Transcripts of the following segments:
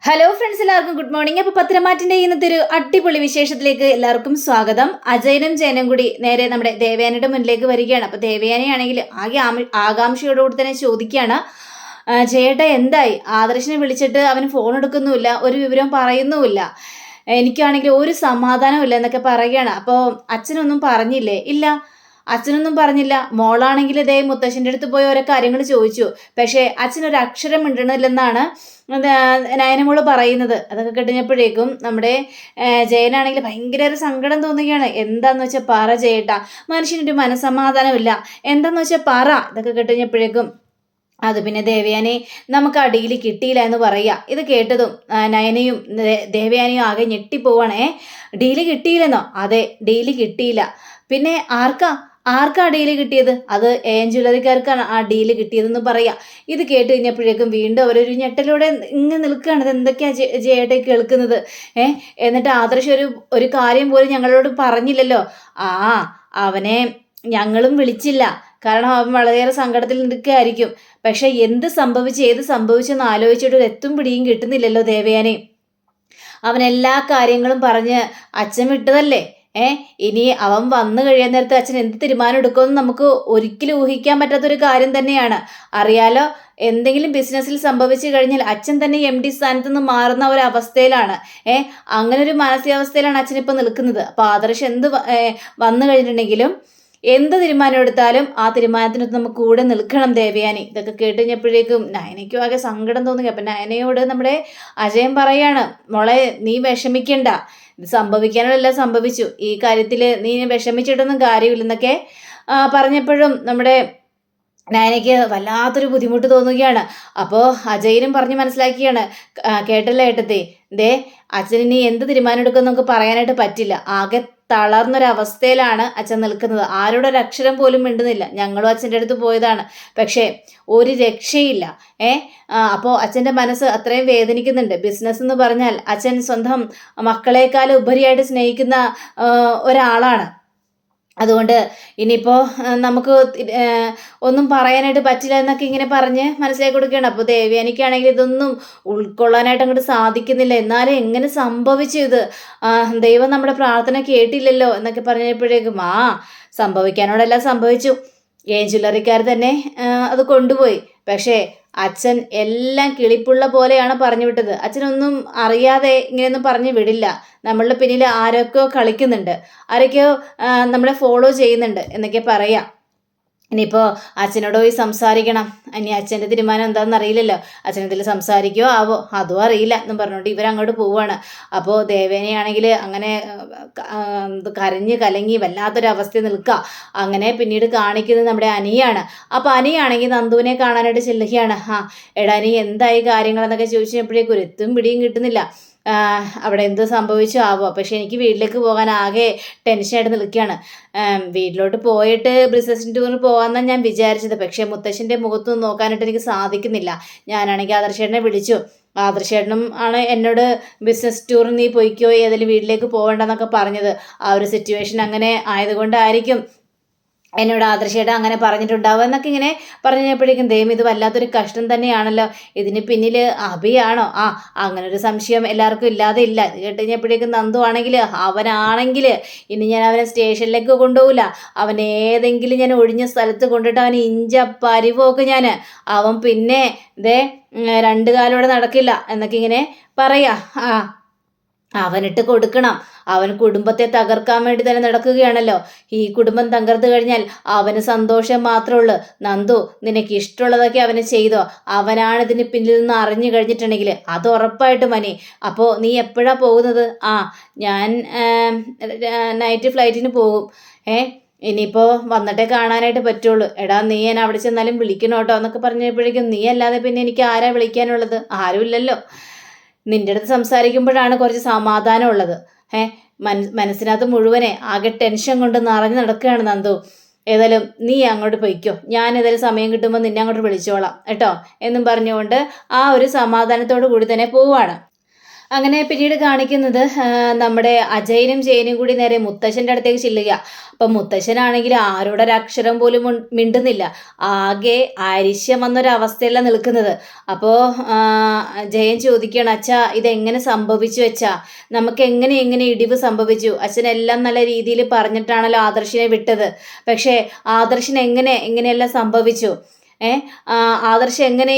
Hello friends, എല്ലാവർക്കും good morning. അപ്പോൾ പത്രമാറ്റിൻ്റെ ഇന്നത്തെ ഒരു അടിപൊളി വിശേഷത്തിലേക്ക് എല്ലാവർക്കും സ്വാഗതം. അജയനും ജയനും കൂടി നേരെ നമ്മുടെ ദേവയാനിയുടെ മുന്നിലേക്ക് വരികയാണ്. അപ്പോൾ ദേവയാനിയാണെങ്കിൽ ആകെ ആകാംക്ഷയോടുകൂടി തന്നെ ചോദിക്കുകയാണ്, ജയേട്ട എന്തായി? ആദർശിനെ വിളിച്ചിട്ട് അവന് ഫോൺ എടുക്കുന്നുമില്ല, ഒരു വിവരം പറയുന്നുമില്ല, എനിക്കാണെങ്കിൽ ഒരു സമാധാനവും എന്നൊക്കെ പറയുകയാണ്. അപ്പോൾ അച്ഛനൊന്നും പറഞ്ഞില്ലേ? ഇല്ല, അച്ഛനൊന്നും പറഞ്ഞില്ല. മോളാണെങ്കിൽ ഇതേ മുത്തശ്ശൻ്റെ അടുത്ത് പോയി ഓരോ കാര്യങ്ങൾ ചോദിച്ചു, പക്ഷേ അച്ഛനൊരു അക്ഷരം മിണ്ടണില്ലെന്നാണ് നയനമോള് പറയുന്നത്. അതൊക്കെ കിട്ടുന്നപ്പോഴേക്കും നമ്മുടെ ജയനാണെങ്കിൽ ഭയങ്കര ഒരു സങ്കടം തോന്നുകയാണ്. എന്താന്ന് വെച്ചാൽ പറ ജയേട്ടാ, മനുഷ്യനൊരു മനസ്സമാധാനമില്ല, എന്താന്ന് വെച്ചാൽ പറ. ഇതൊക്കെ കിട്ടുന്നപ്പോഴേക്കും അത് പിന്നെ ദേവയാനി നമുക്ക് ആ ഡീല് കിട്ടിയില്ല എന്ന് പറയുക. ഇത് കേട്ടതും നയനയും ദേവയാനിയും ആകെ ഞെട്ടിപ്പോവാണേ. ഡീല് കിട്ടിയില്ലെന്നോ? അതെ, ഡീല് കിട്ടിയില്ല. പിന്നെ ആർക്കാ ഡീല് കിട്ടിയത്? അത് ജ്വല്ലറിക്കാർക്കാണ് ആ ഡീല് കിട്ടിയതെന്ന് പറയാം. ഇത് കേട്ട് കഴിഞ്ഞപ്പോഴേക്കും വീണ്ടും അവരൊരു ഞെട്ടലൂടെ ഇങ്ങനെ നിൽക്കുകയാണ്. ഇത് എന്തൊക്കെയാ ജയേട്ടെ കേൾക്കുന്നത്? എന്നിട്ട് ആദർശ് ഒരു കാര്യം പോലും ഞങ്ങളോട് പറഞ്ഞില്ലല്ലോ. അവനെ ഞങ്ങളും വിളിച്ചില്ല, കാരണം അവൻ വളരെയേറെ സങ്കടത്തിൽ നിൽക്കുകയായിരിക്കും. പക്ഷെ ഏത് സംഭവിച്ചെന്ന് ആലോചിച്ചിട്ട് ഒരു എത്തും പിടിയും കിട്ടുന്നില്ലല്ലോ ദേവയാനി. അവൻ എല്ലാ കാര്യങ്ങളും പറഞ്ഞ് അച്ഛൻ വിട്ടതല്ലേ. ഇനി അവൻ വന്നു കഴിയാൻ നേരത്തെ അച്ഛൻ എന്ത് തീരുമാനം എടുക്കുമെന്ന് നമുക്ക് ഒരിക്കലും ഊഹിക്കാൻ പറ്റാത്തൊരു കാര്യം തന്നെയാണ്. അറിയാലോ, എന്തെങ്കിലും ബിസിനസ്സിൽ സംഭവിച്ചു കഴിഞ്ഞാൽ അച്ഛൻ തന്നെ MD സ്ഥാനത്ത് നിന്ന് മാറുന്ന ഒരു അവസ്ഥയിലാണ്. അങ്ങനെ ഒരു മാനസികാവസ്ഥയിലാണ് അച്ഛൻ ഇപ്പം നിൽക്കുന്നത്. അപ്പോൾ ആദർശ് എന്ത് വന്നു കഴിഞ്ഞിട്ടുണ്ടെങ്കിലും എന്ത് തീരുമാനം എടുത്താലും ആ തീരുമാനത്തിനൊത്ത് നമുക്ക് കൂടെ നിൽക്കണം ദേവയാനി. ഇതൊക്കെ കേട്ട് കഴിഞ്ഞപ്പോഴേക്കും നയനയ്ക്കും ആകെ സങ്കടം തോന്നുക. അപ്പം നയനയോട് നമ്മുടെ അജയൻ പറയാണ്, മോളെ നീ വിഷമിക്കണ്ട, ഇത് സംഭവിക്കാനുള്ളതെല്ലാം സംഭവിച്ചു, ഈ കാര്യത്തിൽ നീ വിഷമിച്ചിട്ടൊന്നും കാര്യമില്ലെന്നൊക്കെ പറഞ്ഞപ്പോഴും നമ്മുടെ നയനയ്ക്ക് വല്ലാത്തൊരു ബുദ്ധിമുട്ട് തോന്നുകയാണ്. അപ്പോൾ അജയനും പറഞ്ഞ് മനസ്സിലാക്കിയാണ്, കേട്ടല്ലേ ഏട്ടത്തി, അച്ഛന് ഇനി എന്ത് തീരുമാനം എടുക്കുമെന്ന് നമുക്ക് പറയാനായിട്ട് പറ്റില്ല. ആകെ തളർന്നൊരവസ്ഥയിലാണ് അച്ഛൻ നിൽക്കുന്നത്. ആരോടൊരു അക്ഷരം പോലും മിണ്ടുന്നില്ല. ഞങ്ങളും അച്ഛൻ്റെ അടുത്ത് പോയതാണ്, പക്ഷേ ഒരു രക്ഷയില്ല. അപ്പോൾ അച്ഛൻ്റെ മനസ്സ് അത്രയും വേദനിക്കുന്നുണ്ട്. ബിസിനസ് എന്ന് പറഞ്ഞാൽ അച്ഛൻ സ്വന്തം മക്കളെക്കാൾ ഉപരിയായിട്ട് സ്നേഹിക്കുന്ന ഒരാളാണ്. അതുകൊണ്ട് ഇനിയിപ്പോൾ നമുക്ക് ഒന്നും പറയാനായിട്ട് പറ്റില്ല എന്നൊക്കെ ഇങ്ങനെ പറഞ്ഞ് മനസ്സിലാക്കി കൊടുക്കുകയാണ്. അപ്പോൾ ദേവയാനിക്കാണെങ്കിൽ ഇതൊന്നും ഉൾക്കൊള്ളാനായിട്ട് അങ്ങോട്ട് സാധിക്കുന്നില്ല. എന്നാലും എങ്ങനെ സംഭവിച്ചു ഇത്? ദൈവം നമ്മുടെ പ്രാർത്ഥന കേട്ടില്ലല്ലോ എന്നൊക്കെ പറഞ്ഞപ്പോഴേക്കും സംഭവിക്കാനോടെല്ലാം സംഭവിച്ചു. ജ്വല്ലറിക്കാർ തന്നെ അത് കൊണ്ടുപോയി. പക്ഷേ അച്ഛൻ എല്ലാം കിളിപ്പുള്ള പോലെയാണ് പറഞ്ഞു വിട്ടത്. അച്ഛനൊന്നും അറിയാതെ ഇങ്ങനെയൊന്നും പറഞ്ഞു വിടില്ല. നമ്മളുടെ പിന്നിൽ ആരൊക്കെയോ കളിക്കുന്നുണ്ട്, ആരൊക്കെയോ നമ്മളെ ഫോളോ ചെയ്യുന്നുണ്ട് എന്നൊക്കെ പറയാം. ഇനിയിപ്പോൾ അച്ഛനോട് പോയി സംസാരിക്കണം. ഇനി അച്ഛൻ്റെ തീരുമാനം എന്താണെന്ന് അറിയില്ലല്ലോ. അച്ഛനെന്തെങ്കിലും സംസാരിക്കുമോ ആവോ, അതും അറിയില്ല എന്നും പറഞ്ഞുകൊണ്ട് ഇവരങ്ങോട്ട് പോവുകയാണ്. അപ്പോൾ ദേവേനയാണെങ്കിൽ അങ്ങനെ കരഞ്ഞ് കലങ്ങി വല്ലാത്തൊരവസ്ഥയിൽ നിൽക്കുക. അങ്ങനെ പിന്നീട് കാണിക്കുന്നത് നമ്മുടെ അനിയാണ്. അപ്പോൾ അനിയാണെങ്കിൽ നന്ദുവിനെ കാണാനായിട്ട് ചെല്ലുകയാണ്. എടാ നീ എന്തായി കാര്യങ്ങളെന്നൊക്കെ ചോദിച്ചപ്പോഴേക്കും ഒരു എത്തും പിടിയും കിട്ടുന്നില്ല. അവിടെ എന്ത് സംഭവിച്ചു ആവോ, പക്ഷെ എനിക്ക് വീട്ടിലേക്ക് പോകാൻ ആകെ ടെൻഷനായിട്ട് നിൽക്കുകയാണ്. വീട്ടിലോട്ട് പോയിട്ട് ബിസിനസ് ടൂറിന് പോകാമെന്നാണ് ഞാൻ വിചാരിച്ചത്, പക്ഷേ മുത്തശ്ശൻ്റെ മുഖത്തൊന്നും നോക്കാനായിട്ട് എനിക്ക് സാധിക്കുന്നില്ല. ഞാനാണെങ്കിൽ ആദർശേട്ടനെ വിളിച്ചു. ആദർശേട്ടനും ആണ് എന്നോട് ബിസിനസ് ടൂറിന് നീ പോയിക്കോ, ഏതെങ്കിലും വീട്ടിലേക്ക് പോകണ്ടെന്നൊക്കെ പറഞ്ഞത്. ആ ഒരു സിറ്റുവേഷൻ അങ്ങനെ ആയതുകൊണ്ടായിരിക്കും എന്നോട് ആദർശേട്ടൻ അങ്ങനെ പറഞ്ഞിട്ടുണ്ടാവും എന്നൊക്കെ ഇങ്ങനെ പറഞ്ഞപ്പോഴേക്കും ഇത് വല്ലാത്തൊരു കഷ്ടം തന്നെയാണല്ലോ. ഇതിന് പിന്നിൽ അഭിയാണോ? അങ്ങനെ ഒരു സംശയം എല്ലാവർക്കും ഇല്ലാതെ ഇല്ല. ഇത് കേട്ടുകഴിഞ്ഞപ്പോഴേക്കും നന്ദു ആണെങ്കിൽ അവനാണെങ്കിൽ ഇനി ഞാൻ അവനെ സ്റ്റേഷനിലേക്ക് കൊണ്ടുപോകില്ല, അവൻ ഏതെങ്കിലും ഞാൻ ഒഴിഞ്ഞ സ്ഥലത്ത് കൊണ്ടിട്ട് അവൻ പരിവൊക്കെ അവൻ പിന്നെ രണ്ട് കാലോടെ നടക്കില്ല എന്നൊക്കെ ഇങ്ങനെ പറയാ. അവനിട്ട് കൊടുക്കണം. അവൻ കുടുംബത്തെ തകർക്കാൻ വേണ്ടി തന്നെ നടക്കുകയാണല്ലോ. ഈ കുടുംബം തകർന്നു കഴിഞ്ഞാൽ അവന് സന്തോഷം മാത്രമേ ഉള്ളൂ. നന്ദു, നിനക്ക് ഇഷ്ടമുള്ളതൊക്കെ അവന് ചെയ്തോ. അവനാണ് ഇതിന് പിന്നിൽ നിന്ന് അറിഞ്ഞു കഴിഞ്ഞിട്ടുണ്ടെങ്കിൽ അത് ഉറപ്പായിട്ട് മനി. അപ്പോൾ നീ എപ്പോഴാണ് പോകുന്നത്? ഞാൻ നൈറ്റ് ഫ്ലൈറ്റിന് പോകും. ഇനിയിപ്പോൾ വന്നിട്ടേ കാണാനായിട്ട് പറ്റുള്ളൂ. എടാ നീ ഞാൻ അവിടെ ചെന്നാലും വിളിക്കണം കേട്ടോ എന്നൊക്കെ പറഞ്ഞപ്പോഴേക്കും നീ അല്ലാതെ പിന്നെ എനിക്ക് ആരാ വിളിക്കാനുള്ളത്? ആരുമില്ലല്ലോ. നിൻ്റെ അടുത്ത് സംസാരിക്കുമ്പോഴാണ് കുറച്ച് സമാധാനം ഉള്ളത്. മനസ്സിനകത്ത് മുഴുവനെ ആകെ ടെൻഷൻ കൊണ്ട് നിറഞ്ഞു നടക്കുകയാണ് നന്ദു. ഏതായാലും നീ അങ്ങോട്ട് പോയിക്കോ, ഞാൻ ഏതായാലും സമയം കിട്ടുമ്പോൾ നിന്നെ അങ്ങോട്ട് വിളിച്ചോളാം കേട്ടോ എന്നും പറഞ്ഞുകൊണ്ട് ആ ഒരു സമാധാനത്തോടു കൂടി തന്നെ പോവുകയാണ്. അങ്ങനെ പിന്നീട് കാണിക്കുന്നത് നമ്മുടെ അജയനും ജയനും കൂടി നേരെ മുത്തശ്ശൻ്റെ അടുത്തേക്ക് ചെല്ലുക. അപ്പം മുത്തശ്ശനാണെങ്കിൽ ആരോടൊരക്ഷരം പോലും മിണ്ടുന്നില്ല. ആകെ അരിശം വന്നൊരവസ്ഥയല്ല നിൽക്കുന്നത്. അപ്പോൾ ജയൻ ചോദിക്കുകയാണ്, അച്ഛാ ഇതെങ്ങനെ സംഭവിച്ചു അച്ഛാ, നമുക്ക് എങ്ങനെ ഇടിവ് സംഭവിച്ചു? അച്ഛനെല്ലാം നല്ല രീതിയിൽ പറഞ്ഞിട്ടാണല്ലോ ആദർശിനെ വിട്ടത്. പക്ഷേ ആദർശിന് എങ്ങനെയെല്ലാം സംഭവിച്ചു? ആദർശ് എങ്ങനെ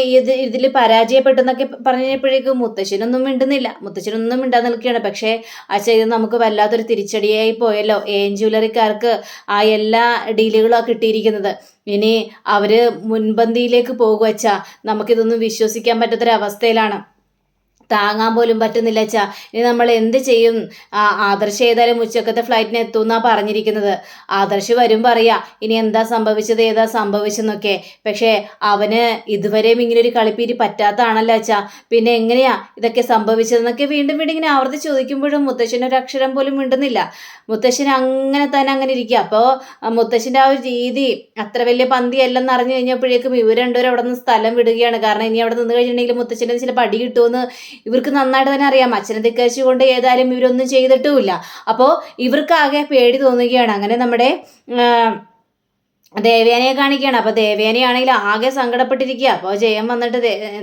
ഇതിൽ പരാജയപ്പെട്ടെന്നൊക്കെ പറഞ്ഞപ്പോഴേക്കും മുത്തശ്ശനൊന്നും മിണ്ടാതെ നിൽക്കുകയാണ്. പക്ഷേ അച്ഛാ ഇത് നമുക്ക് വല്ലാത്തൊരു തിരിച്ചടിയായി പോയല്ലോ. ജ്വല്ലറിക്കാർക്ക് ആ എല്ലാ ഡീലുകളും കിട്ടിയിരിക്കുന്നത്. ഇനി അവര് മുൻപന്തിയിലേക്ക് പോകും അച്ഛാ. നമുക്കിതൊന്നും വിശ്വസിക്കാൻ പറ്റാത്തൊരവസ്ഥയിലാണ്. താങ്ങാൻ പോലും പറ്റുന്നില്ല അച്ഛാ. ഇനി നമ്മൾ എന്ത് ചെയ്യും? ആദർശ് ഏതായാലും ഉച്ചക്കത്തെ ഫ്ലൈറ്റിന് എത്തുമെന്നാണ് പറഞ്ഞിരിക്കുന്നത്. ആദർശ് വരും പറയാ ഇനി എന്താ സംഭവിച്ചത്, ഏതാ സംഭവിച്ചെന്നൊക്കെ. പക്ഷേ അവന് ഇതുവരെയും ഇങ്ങനെ ഒരു കളിപ്പീര് പറ്റാത്തതാണല്ലോ അച്ഛാ. പിന്നെ എങ്ങനെയാ ഇതൊക്കെ സംഭവിച്ചതെന്നൊക്കെ വീണ്ടും ഇങ്ങനെ ആവർത്തി ചോദിക്കുമ്പോഴും മുത്തശ്ശൻ ഒരു അക്ഷരം പോലും മിണ്ടുന്നില്ല. മുത്തശ്ശൻ അങ്ങനെ ഇരിക്കുക. അപ്പോൾ മുത്തശ്ശൻ്റെ ആ ഒരു രീതി അത്ര വലിയ പന്തിയല്ലെന്ന് അറിഞ്ഞു കഴിഞ്ഞപ്പോഴേക്കും ഇവർ രണ്ടുപേരും അവിടെ നിന്ന് സ്ഥലം വിടുകയാണ്. കാരണം ഇനി അവിടെ നിന്ന് കഴിഞ്ഞിട്ടുണ്ടെങ്കിൽ മുത്തശ്ശൻ്റെ ചില പടി കിട്ടുമെന്ന് ഇവർക്ക് നന്നായിട്ട് തന്നെ അറിയാം. അച്ഛനെ ധിക്കരിച്ചു കൊണ്ട് ഏതായാലും ഇവരൊന്നും ചെയ്തിട്ടുമില്ല. അപ്പോൾ ഇവർക്കാകെ പേടി തോന്നുകയാണ്. അങ്ങനെ നമ്മുടെ ദേവയാനിയെ കാണിക്കുകയാണ്. അപ്പോൾ ദേവയാനിയാണെങ്കിൽ ആകെ സങ്കടപ്പെട്ടിരിക്കുക. അപ്പോൾ ജയൻ വന്നിട്ട്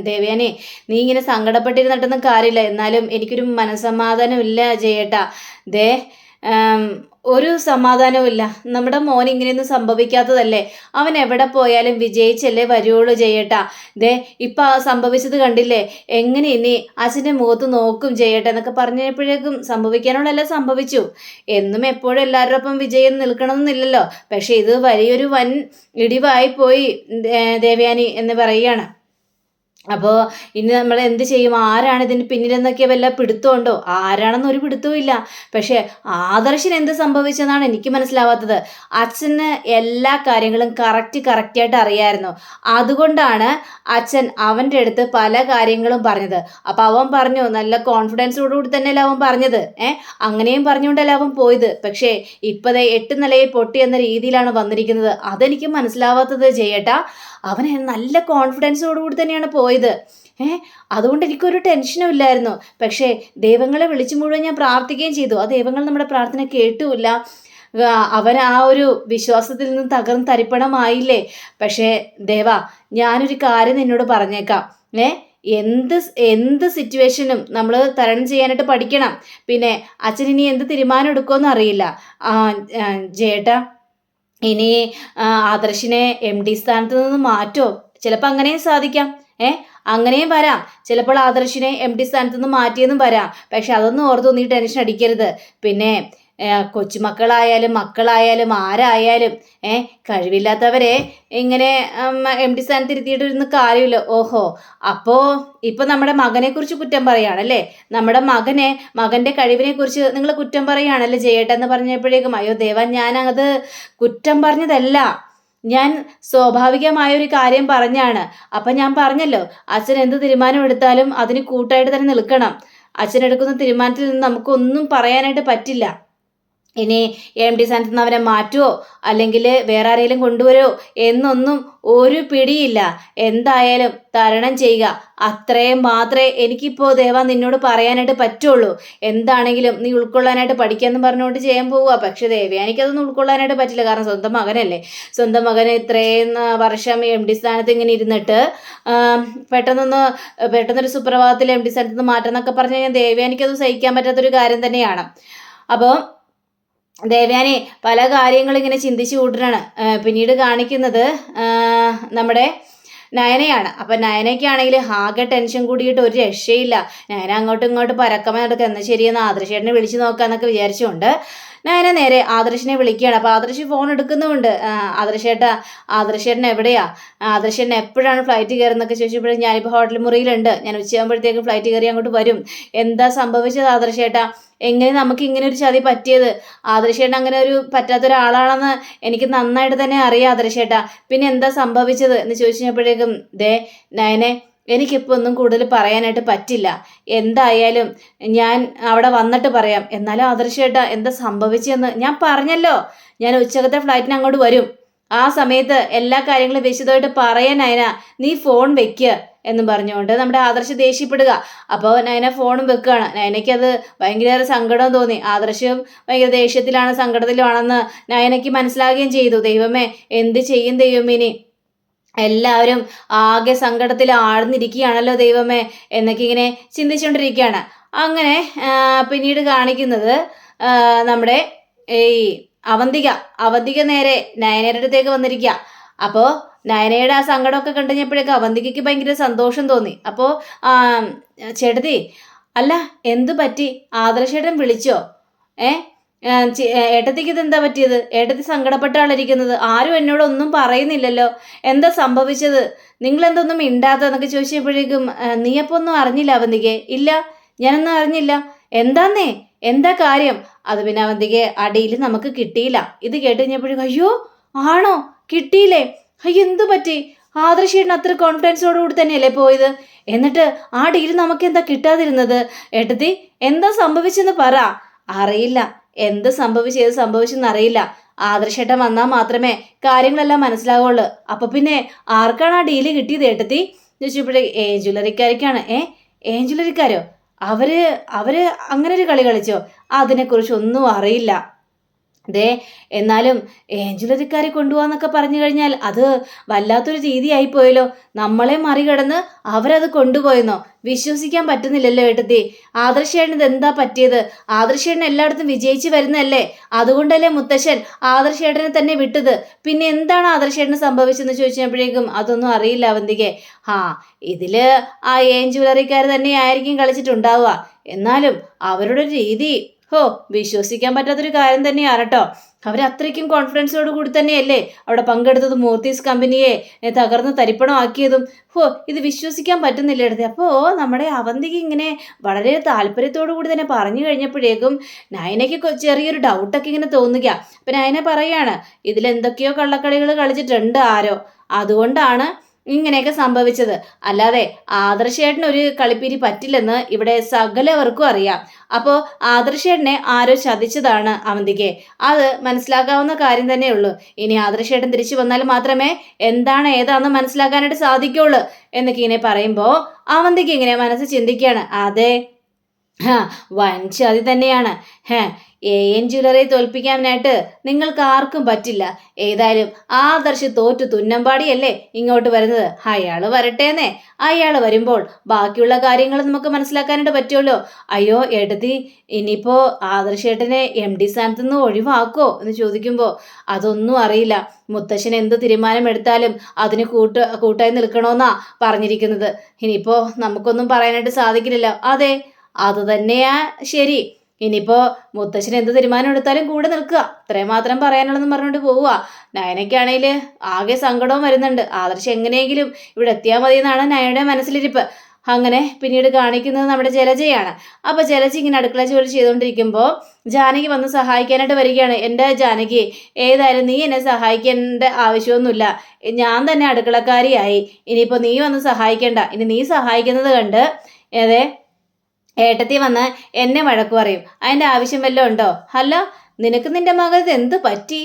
ദേവയാനി നീ ഇങ്ങനെ സങ്കടപ്പെട്ടിരുന്നിട്ടൊന്നും കാര്യമില്ല, എന്നാലും എനിക്കൊരു മനസ്സമാധാനം ഇല്ല ജയേട്ടാ. ഒരു സമാധാനവും നമ്മുടെ മോൻ ഇങ്ങനെയൊന്നും സംഭവിക്കാത്തതല്ലേ? അവൻ എവിടെ പോയാലും വിജയിച്ചല്ലേ വരുവുള്ളൂ ജയേട്ടാ. ഇപ്പം സംഭവിച്ചത് കണ്ടില്ലേ? എങ്ങനെ ഇനി അച്ഛൻ്റെ മുഖത്ത് നോക്കും ജയേട്ടാ എന്നൊക്കെ പറഞ്ഞപ്പോഴേക്കും സംഭവിക്കാനുള്ളതെല്ലാം സംഭവിച്ചു. എന്നും എപ്പോഴും എല്ലാവരുടെ ഒപ്പം വിജയം നിൽക്കണമെന്നില്ലല്ലോ. പക്ഷെ ഇത് വലിയൊരു വൻ ഇടിവായി പോയി ദേവയാനി എന്ന് പറയുകയാണ്. അപ്പോൾ ഇനി നമ്മൾ എന്ത് ചെയ്യും? ആരാണ് ഇതിന് പിന്നിലെന്നൊക്കെ വല്ല പിടുത്തമുണ്ടോ? ആരാണെന്ന് ഒരു പിടുത്തവും ഇല്ല. പക്ഷേ ആദർശിന് എന്ത് സംഭവിച്ചെന്നാണ് എനിക്ക് മനസ്സിലാവാത്തത്. അച്ഛന് എല്ലാ കാര്യങ്ങളും കറക്റ്റായിട്ട് അറിയാമായിരുന്നു. അതുകൊണ്ടാണ് അച്ഛൻ അവൻ്റെ അടുത്ത് പല കാര്യങ്ങളും പറഞ്ഞത്. അപ്പോൾ അവൻ പറഞ്ഞു, നല്ല കോൺഫിഡൻസോടുകൂടി തന്നെയല്ല അവൻ പറഞ്ഞത്. അങ്ങനെയും പറഞ്ഞുകൊണ്ടല്ല അവൻ പോയത്. പക്ഷേ ഇപ്പം 8 നിലയെ പൊട്ടി എന്ന രീതിയിലാണ് വന്നിരിക്കുന്നത്. അതെനിക്ക് മനസ്സിലാവാത്തത് ജയേട്ടാ. അവൻ നല്ല കോൺഫിഡൻസോടുകൂടി തന്നെയാണ് പോയത്. അതുകൊണ്ട് എനിക്കൊരു ടെൻഷനും ഇല്ലായിരുന്നു. പക്ഷേ ദൈവങ്ങളെ വിളിച്ചു മുഴുവൻ ഞാൻ പ്രാർത്ഥിക്കുകയും ചെയ്തു. ആ ദൈവങ്ങൾ നമ്മുടെ പ്രാർത്ഥന കേട്ടുമില്ല. അവൻ ആ ഒരു വിശ്വാസത്തിൽ നിന്ന് തകർന്ന് തരിപ്പണമായില്ലേ. പക്ഷേ ദേവാ, ഞാനൊരു കാര്യം നിന്നോട് പറഞ്ഞേക്കാം. എന്ത് സിറ്റുവേഷനും നമ്മൾ തരണം ചെയ്യാനായിട്ട് പഠിക്കണം. പിന്നെ അച്ഛൻ ഇനി എന്ത് തീരുമാനം എടുക്കുമെന്ന് അറിയില്ല ജേട്ടാ. ഇനി ആദർശിനെ MD സ്ഥാനത്ത് നിന്ന് മാറ്റോ? ചിലപ്പോൾ അങ്ങനെയും സാധിക്കാം. അങ്ങനെയും വരാം. ചിലപ്പോൾ ആദർശിനെ MD സ്ഥാനത്ത് നിന്ന് മാറ്റിയെന്നും വരാം. പക്ഷെ അതൊന്നും ഓർത്ത് നീ ടെൻഷൻ അടിക്കരുത്. പിന്നെ മക്കളായാലും ആരായാലും കഴിവില്ലാത്തവരെ ഇങ്ങനെ MD സ്ഥാനത്ത് ഇരുത്തിയിട്ടിരുന്ന കാര്യമില്ല. ഓഹോ, അപ്പോൾ ഇപ്പം നമ്മുടെ മകനെക്കുറിച്ച് കുറ്റം പറയുകയാണല്ലേ? നമ്മുടെ മകൻ്റെ കഴിവിനെക്കുറിച്ച് നിങ്ങൾ കുറ്റം പറയുകയാണല്ലേ ജയേട്ടാ എന്ന് പറഞ്ഞപ്പോഴേക്കും അയ്യോ ദേവൻ, ഞാനത് കുറ്റം പറഞ്ഞതല്ല, ഞാൻ സ്വാഭാവികമായൊരു കാര്യം പറഞ്ഞാണ്. അപ്പം ഞാൻ പറഞ്ഞല്ലോ, അച്ഛൻ എന്ത് തീരുമാനം എടുത്താലും അതിന് കൂട്ടായിട്ട് തന്നെ നിൽക്കണം. അച്ഛനെടുക്കുന്ന തീരുമാനത്തിൽ നിന്ന് നമുക്കൊന്നും പറയാനായിട്ട് പറ്റില്ല. ഇനി MD സ്ഥാനത്ത് നിന്ന് അവനെ മാറ്റുമോ അല്ലെങ്കിൽ വേറെ ആരെങ്കിലും കൊണ്ടുവരുമോ എന്നൊന്നും ഒരു പിടിയില്ല. എന്തായാലും തരണം ചെയ്യുക, അത്രയും മാത്രമേ എനിക്കിപ്പോൾ ദേവ നിന്നോട് പറയാനായിട്ട് പറ്റുള്ളൂ. എന്താണെങ്കിലും നീ ഉൾക്കൊള്ളാനായിട്ട് പഠിക്കാമെന്ന് പറഞ്ഞുകൊണ്ട് ചെയ്യാൻ പോവുക. പക്ഷേ ദേവയാനിക്കതൊന്നും ഉൾക്കൊള്ളാനായിട്ട് പറ്റില്ല. കാരണം സ്വന്തം മകനല്ലേ. സ്വന്തം മകന് ഇത്രയും വർഷം MD സ്ഥാനത്ത് ഇങ്ങനെ ഇരുന്നിട്ട് പെട്ടെന്നൊരു സുപ്രഭാതത്തിൽ MD സ്ഥാനത്ത് നിന്ന് മാറ്റം എന്നൊക്കെ പറഞ്ഞു കഴിഞ്ഞാൽ ദേവയാനിക്കത് സഹിക്കാൻ പറ്റാത്തൊരു കാര്യം തന്നെയാണ്. അപ്പോൾ ദേവയാനി പല കാര്യങ്ങളും ഇങ്ങനെ ചിന്തിച്ചു കൂട്ടുകയാണ്. പിന്നീട് കാണിക്കുന്നത് നമ്മുടെ നയനയാണ്. അപ്പം നയനയ്ക്കാണെങ്കിൽ ആകെ ടെൻഷൻ കൂടിയിട്ട് ഒരു രക്ഷയില്ല. നയന അങ്ങോട്ടും ഇങ്ങോട്ടും പരക്കമ നടക്കുക. എന്നാൽ ശരിയെന്ന് ആദർശേട്ടനെ വിളിച്ചു നോക്കാമെന്നൊക്കെ വിചാരിച്ചുകൊണ്ട് നയന നേരെ ആദർശിനെ വിളിക്കുകയാണ്. അപ്പോൾ ആദർശ് ഫോൺ എടുക്കുന്നുമുണ്ട്. ആദർശേട്ടൻ എവിടെയാ? ആദർശേട്ടൻ എപ്പോഴാണ് ഫ്ലൈറ്റ് കയറുന്നൊക്കെ ചോദിച്ചപ്പോഴും ഞാനിപ്പോൾ ഹോട്ടൽ മുറിയിലുണ്ട്, ഞാൻ ഉച്ചയാകുമ്പോഴത്തേക്കും ഫ്ലൈറ്റ് കയറി അങ്ങോട്ട് വരും. എന്താ സംഭവിച്ചത് ആദർശേട്ടാ? എങ്ങനെ നമുക്ക് ഇങ്ങനെ ഒരു ചതി പറ്റിയത്? ആദർശേട്ടൻ അങ്ങനെ ഒരു പറ്റാത്ത ഒരാളാണെന്ന് എനിക്ക് നന്നായിട്ട് തന്നെ അറിയാം ആദർശേട്ടാ. പിന്നെ എന്താ സംഭവിച്ചത് എന്ന് ചോദിച്ചപ്പോഴേക്കും നയനെ, എനിക്കിപ്പോൾ ഒന്നും കൂടുതൽ പറയാനായിട്ട് പറ്റില്ല. എന്തായാലും ഞാൻ അവിടെ വന്നിട്ട് പറയാം. എന്നാലും ആദർശേട്ടാ എന്താ സംഭവിച്ചതെന്ന് ഞാൻ പറഞ്ഞല്ലോ. ഞാൻ ഉച്ചക്കത്തെ ഫ്ലൈറ്റിന് അങ്ങോട്ട് വരും. ആ സമയത്ത് എല്ലാ കാര്യങ്ങളും വിശദമായിട്ട് പറയാൻ നയന, നീ ഫോൺ വെക്കുക. എന്നും പറഞ്ഞുകൊണ്ട് നമ്മുടെ ആദർശ് ദേഷ്യപ്പെടുക. അപ്പോൾ നയന ഫോണും വെക്കുകയാണ്. നയനയ്ക്കത് ഭയങ്കര സങ്കടം തോന്നി. ആദർശം ഭയങ്കര ദേഷ്യത്തിലാണ്, സങ്കടത്തിലാണെന്ന് നയനയ്ക്ക് മനസ്സിലാകുകയും ചെയ്തു. ദൈവമേ, എന്ത് ചെയ്യും ദൈവമേനി, എല്ലാവരും ആകെ സങ്കടത്തിൽ ആഴ്ന്നിരിക്കുകയാണല്ലോ ദൈവമേ എന്നൊക്കെ ഇങ്ങനെ ചിന്തിച്ചുകൊണ്ടിരിക്കുകയാണ്. അങ്ങനെ പിന്നീട് കാണിക്കുന്നത് നമ്മുടെ ഈ അവന്തിക നേരെ നയനയുടെ അടുത്തേക്ക് വന്നിരിക്കുക. അപ്പോൾ നയനയുടെ ആ സങ്കടമൊക്കെ കണ്ടുകഴിഞ്ഞപ്പോഴേക്കും അവന്തികയ്ക്ക് ഭയങ്കര സന്തോഷം തോന്നി. അപ്പോൾ ചേട്ടത്തി, അല്ല എന്തു പറ്റി, ആദർശേട്ടൻ വിളിച്ചോ? ഏട്ടത്തിക്ക് ഇതെന്താ പറ്റിയത്? ഏട്ടത്തി സങ്കടപ്പെട്ടാളിരിക്കുന്നത്, ആരും എന്നോട് ഒന്നും പറയുന്നില്ലല്ലോ, എന്താ സംഭവിച്ചത്? നിങ്ങളെന്തൊന്നും മിണ്ടാത്തതെന്നൊക്കെ ചോദിച്ചപ്പോഴേക്കും നീ അപ്പോൾ ഒന്നും അറിഞ്ഞില്ല അവന്തികെ? ഇല്ല, ഞാനൊന്നും അറിഞ്ഞില്ല. എന്താന്നേ, എന്താ കാര്യം? അത് പിന്നെ അവന്തികെ, അടിയിൽ നമുക്ക് കിട്ടിയില്ല. ഇത് കേട്ട് കഴിഞ്ഞപ്പോഴേക്കും അയ്യോ ആണോ, കിട്ടിയില്ലേ? അയ്യോ എന്തു പറ്റി? ആദർശേട്ടൻ അത്ര കോൺഫിഡൻസോടുകൂടി തന്നെയല്ലേ പോയത്, എന്നിട്ട് ആ ഡീൽ നമുക്ക് എന്താ കിട്ടാതിരുന്നത്? ഏട്ടത്തി, എന്താ സംഭവിച്ചെന്ന് പറ. അറിയില്ല, എന്ത് സംഭവിച്ചെന്ന് അറിയില്ല. ആദർശേട്ടൻ വന്നാൽ മാത്രമേ കാര്യങ്ങളെല്ലാം മനസ്സിലാവുള്ളൂ. അപ്പൊ പിന്നെ ആർക്കാണ് ആ ഡീല് കിട്ടിയത് ഏട്ടത്തി ചോദിച്ചപ്പോഴേ ഏഞ്ചുലറിക്കാർക്കാണ്. ഏഞ്ചുലറിക്കാരോ? അവര് അങ്ങനെ ഒരു കളി കളിച്ചോ? അതിനെക്കുറിച്ച് ഒന്നും അറിയില്ല. എന്നാലും ഏഞ്ചുലറിക്കാരെ കൊണ്ടുപോകാന്നൊക്കെ പറഞ്ഞു കഴിഞ്ഞാൽ അത് വല്ലാത്തൊരു രീതിയായി പോയല്ലോ. നമ്മളെ മറികടന്ന് അവരത് കൊണ്ടുപോയെന്നോ? വിശ്വസിക്കാൻ പറ്റുന്നില്ലല്ലോ ഏട്ടത്തി. ആദർശേട്ടന് ഇതെന്താ പറ്റിയത്? ആദർശേട്ടൻ എല്ലായിടത്തും വിജയിച്ച് വരുന്നതല്ലേ, അതുകൊണ്ടല്ലേ മുത്തശ്ശൻ ആദർശേട്ടനെ തന്നെ വിട്ടത്. പിന്നെ എന്താണ് ആദർശേട്ടന് സംഭവിച്ചെന്ന് ചോദിച്ചപ്പോഴേക്കും അതൊന്നും അറിയില്ല അവന്തികെ. ഇതില് ആ ഏഞ്ചുലറിക്കാർ തന്നെ ആയിരിക്കും കളിച്ചിട്ടുണ്ടാവുക. എന്നാലും അവരുടെ രീതി വിശ്വസിക്കാൻ പറ്റാത്തൊരു കാര്യം തന്നെയാണ് കേട്ടോ. അവരത്രയ്ക്കും കോൺഫിഡൻസോട് കൂടി തന്നെയല്ലേ അവിടെ പങ്കെടുത്തത്, മൂർത്തീസ് കമ്പനിയെ തകർന്ന് തരിപ്പണമാക്കിയതും. ഇത് വിശ്വസിക്കാൻ പറ്റുന്നില്ല എടുത്തത്. അപ്പോൾ നമ്മുടെ അവന്തിക്ക് ഇങ്ങനെ വളരെ താല്പര്യത്തോടു കൂടി തന്നെ പറഞ്ഞു കഴിഞ്ഞപ്പോഴേക്കും നയനയ്ക്ക് ചെറിയൊരു ഡൗട്ടൊക്കെ ഇങ്ങനെ തോന്നുക. അപ്പം നയന പറയാണ്, ഇതിലെന്തൊക്കെയോ കള്ളക്കളികൾ കളിച്ചിട്ടുണ്ട് ആരോ, അതുകൊണ്ടാണ് ഇങ്ങനെയൊക്കെ സംഭവിച്ചത്. അല്ലാതെ ആദർശേട്ടന് ഒരു കളിപ്പിരി പറ്റില്ലെന്ന് ഇവിടെ സകലവർക്കും അറിയാം. അപ്പോൾ ആദർശേട്ടനെ ആരോ ചതിച്ചതാണ് അവന്തിക്ക്. അത് മനസ്സിലാക്കാവുന്ന കാര്യം തന്നെയുള്ളൂ. ഇനി ആദർശേട്ടൻ തിരിച്ചു വന്നാൽ മാത്രമേ എന്താണ് ഏതാണെന്ന് മനസ്സിലാക്കാനായിട്ട് സാധിക്കുള്ളൂ എന്നൊക്കെ ഇങ്ങനെ പറയുമ്പോൾ അവന്തിക്ക് ഇങ്ങനെ മനസ്സ് ചിന്തിക്കുകയാണ്. അതെ, വൻ ചതി തന്നെയാണ്. ജ്വല്ലറി തോൽപ്പിക്കാനായിട്ട് നിങ്ങൾക്ക് ആർക്കും പറ്റില്ല. ഏതായാലും ആദർശ് തോറ്റു തുന്നമ്പാടിയല്ലേ ഇങ്ങോട്ട് വരുന്നത്. അയാൾ വരട്ടേന്നേ. അയാൾ വരുമ്പോൾ ബാക്കിയുള്ള കാര്യങ്ങൾ നമുക്ക് മനസ്സിലാക്കാനായിട്ട് പറ്റുമല്ലോ. അയ്യോ ഏട്ടത്തി, ഇനിയിപ്പോൾ ആദർശേട്ടനെ MD സ്ഥാനത്ത് നിന്ന് ഒഴിവാക്കോ എന്ന് ചോദിക്കുമ്പോൾ അതൊന്നും അറിയില്ല. മുത്തശ്ശൻ എന്ത് തീരുമാനം എടുത്താലും അതിന് കൂട്ടായി നിൽക്കണമെന്നാ പറഞ്ഞിരിക്കുന്നത്. ഇനിയിപ്പോൾ നമുക്കൊന്നും പറയാനായിട്ട് സാധിക്കില്ലല്ലോ. അതെ, അത് തന്നെയാ ശരി. ഇനിയിപ്പോൾ മുത്തശ്ശൻ എന്ത് തീരുമാനം എടുത്താലും കൂടെ നിൽക്കുക, ഇത്രയും മാത്രം പറയാനുള്ളതെന്ന് പറഞ്ഞുകൊണ്ട് പോവുക. നയനയ്ക്കാണെങ്കിൽ ആകെ സങ്കടവും വരുന്നുണ്ട്. ആദർശം എങ്ങനെയെങ്കിലും ഇവിടെ എത്തിയാൽ മതി എന്നാണ് നയനയുടെ മനസ്സിലിരിപ്പ്. അങ്ങനെ പിന്നീട് കാണിക്കുന്നത് നമ്മുടെ ജലജയാണ്. അപ്പോൾ ജലജ ഇങ്ങനെ അടുക്കള ജോലി ചെയ്തുകൊണ്ടിരിക്കുമ്പോൾ ജാനകി വന്ന് സഹായിക്കാനായിട്ട് വരികയാണ്. എൻ്റെ ജാനകി, ഏതായാലും നീ എന്നെ സഹായിക്കേണ്ട ആവശ്യമൊന്നുമില്ല, ഞാൻ തന്നെ അടുക്കളക്കാരിയായി. ഇനിയിപ്പോൾ നീ വന്ന് സഹായിക്കേണ്ട. ഇനി നീ സഹായിക്കുന്നത് കണ്ട് ഏട്ടത്തി വന്ന് എന്നെ വഴക്കു പറയും. അതിൻ്റെ ആവശ്യം വല്ലതും ഉണ്ടോ? അല്ല, നിനക്ക് നിന്റെ മകൾക്ക് എന്ത് പറ്റി?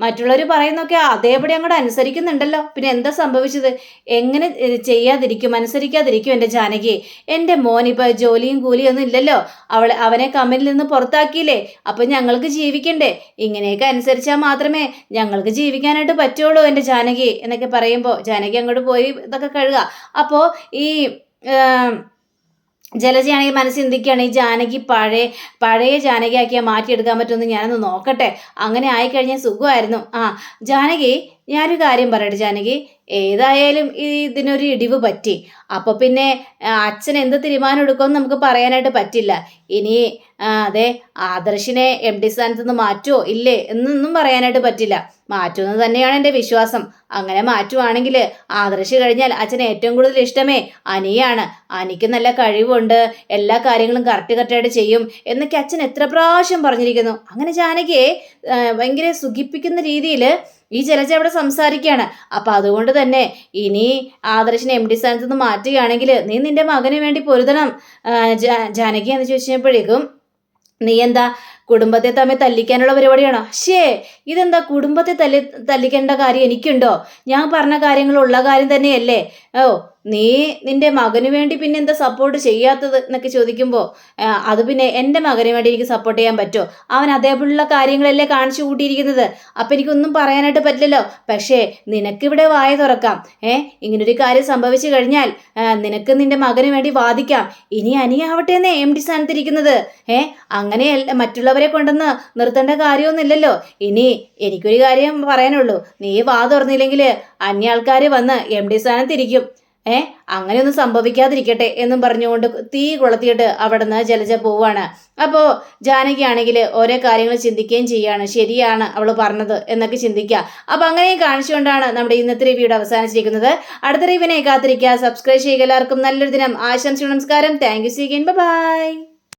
മറ്റുള്ളവർ പറയുന്നൊക്കെ അതേപടി അങ്ങോട്ട് അനുസരിക്കുന്നുണ്ടല്ലോ. പിന്നെ എന്താ സംഭവിച്ചത്? എങ്ങനെ അനുസരിക്കാതിരിക്കും എൻ്റെ ജാനകി? എൻ്റെ മോനിപ്പോൾ ജോലിയും കൂലിയും ഒന്നും ഇല്ലല്ലോ. അവനെ കമ്പനിയിൽ നിന്ന് പുറത്താക്കിയില്ലേ. അപ്പം ഞങ്ങൾക്ക് ജീവിക്കണ്ടേ? ഇങ്ങനെയൊക്കെ അനുസരിച്ചാൽ മാത്രമേ ഞങ്ങൾക്ക് ജീവിക്കാനായിട്ട് പറ്റുള്ളൂ എൻ്റെ ജാനകി എന്നൊക്കെ പറയുമ്പോൾ ജാനകി അങ്ങോട്ട് പോയി ഇതൊക്കെ കഴുകുക. അപ്പോൾ ഈ ജലജയാണെങ്കിൽ മനസ്സ് ചിന്തിക്കുകയാണ്, ഈ ജാനകി പഴയ ജാനകിയാക്കിയാൽ മാറ്റിയെടുക്കാൻ പറ്റുമെന്ന് ഞാനൊന്ന് നോക്കട്ടെ. അങ്ങനെ ആയിക്കഴിഞ്ഞാൽ സുഖമായിരുന്നു. ജാനകി, ഞാനൊരു കാര്യം പറയട്ടെ ജാനകി, ഏതായാലും ഇതിനൊരു ഇടിവ് പറ്റി. അപ്പോൾ പിന്നെ അച്ഛൻ എന്ത് തീരുമാനം എടുക്കുമെന്ന് നമുക്ക് പറയാനായിട്ട് പറ്റില്ല. ഇനി ആദർശിനെ MD സ്ഥാനത്ത് നിന്ന് മാറ്റുമോ ഇല്ലേ എന്നൊന്നും പറയാനായിട്ട് പറ്റില്ല. മാറ്റുമെന്ന് തന്നെയാണ് എൻ്റെ വിശ്വാസം. അങ്ങനെ മാറ്റുവാണെങ്കിൽ ആദർശ് കഴിഞ്ഞാൽ അച്ഛന് ഏറ്റവും കൂടുതൽ ഇഷ്ടമേ അനിയാണ്. അനിക്ക് നല്ല കഴിവുണ്ട്, എല്ലാ കാര്യങ്ങളും കറക്റ്റായിട്ട് ചെയ്യും എന്നൊക്കെ അച്ഛൻ എത്ര പ്രാവശ്യം പറഞ്ഞിരിക്കുന്നു. അങ്ങനെ ജാനകിയെ ഭയങ്കര സുഖിപ്പിക്കുന്ന രീതിയിൽ ഈ ജലജ അവിടെ സംസാരിക്കുകയാണ്. അപ്പം അതുകൊണ്ട് തന്നെ ഇനി ആദർശിനെ MD സ്ഥാനത്ത് നിന്ന് മാറ്റുകയാണെങ്കിൽ നീ നിന്റെ മകന് വേണ്ടി പൊരുതണം ജാനകി എന്ന് ചോദിച്ചപ്പോഴേക്കും നീ എന്താ കുടുംബത്തെ തമ്മിൽ തല്ലിക്കാനുള്ള പരിപാടിയാണോ? ഇതെന്താ കുടുംബത്തെ തല്ലിക്കേണ്ട കാര്യം എനിക്കുണ്ടോ? ഞാൻ പറഞ്ഞ കാര്യങ്ങളുള്ള കാര്യം തന്നെയല്ലേ. നീ നിന്റെ മകന് വേണ്ടി പിന്നെ എന്താ സപ്പോർട്ട് ചെയ്യാത്തത് എന്നൊക്കെ ചോദിക്കുമ്പോൾ അത് പിന്നെ എൻ്റെ മകന് വേണ്ടി എനിക്ക് സപ്പോർട്ട് ചെയ്യാൻ പറ്റുമോ? അവൻ അതേപോലുള്ള കാര്യങ്ങളല്ലേ കാണിച്ചു കൂട്ടിയിരിക്കുന്നത്. അപ്പം എനിക്കൊന്നും പറയാനായിട്ട് പറ്റില്ലല്ലോ. പക്ഷേ നിനക്കിവിടെ വായ തുറക്കാം. ഇങ്ങനൊരു കാര്യം സംഭവിച്ചു കഴിഞ്ഞാൽ നിനക്ക് നിന്റെ മകന് വേണ്ടി വാദിക്കാം. ഇനി അനിയാവട്ടെ എന്നേ MD സ്ഥാനത്തിരിക്കുന്നത്. അങ്ങനെയല്ല, മറ്റുള്ളവരെ കൊണ്ടൊന്ന് നിർത്തേണ്ട കാര്യമൊന്നുമില്ലല്ലോ. ഇനി എനിക്കൊരു കാര്യം പറയാനുള്ളൂ, നീ വാ തുറന്നില്ലെങ്കിൽ അന്യ ആൾക്കാർ വന്ന് MD സ്ഥാനത്തിരിക്കും. അങ്ങനെയൊന്നും സംഭവിക്കാതിരിക്കട്ടെ എന്നും പറഞ്ഞുകൊണ്ട് തീ കൊളുത്തിയിട്ട് അവിടെ നിന്ന് ജലജ പോവാണ്. അപ്പോൾ ജാനകി ആണെങ്കിൽ ഓരോ കാര്യങ്ങൾ ചിന്തിക്കുകയും ചെയ്യാണ്. ശരിയാണ് അവൾ പറഞ്ഞത് എന്നൊക്കെ ചിന്തിക്കുക. അപ്പം അങ്ങനെയും കാണിച്ചുകൊണ്ടാണ് നമ്മുടെ ഇന്നത്തെ റിവ്യൂടെ അവസാനിച്ചിരിക്കുന്നത്. അടുത്ത റിവ്യൂവിനെ കാത്തിരിക്കുക. സബ്സ്ക്രൈബ് ചെയ്യുക. എല്ലാവർക്കും നല്ലൊരു ദിനം ആശംസിക്കുന്നു. നമസ്കാരം. Thank you. See again. By.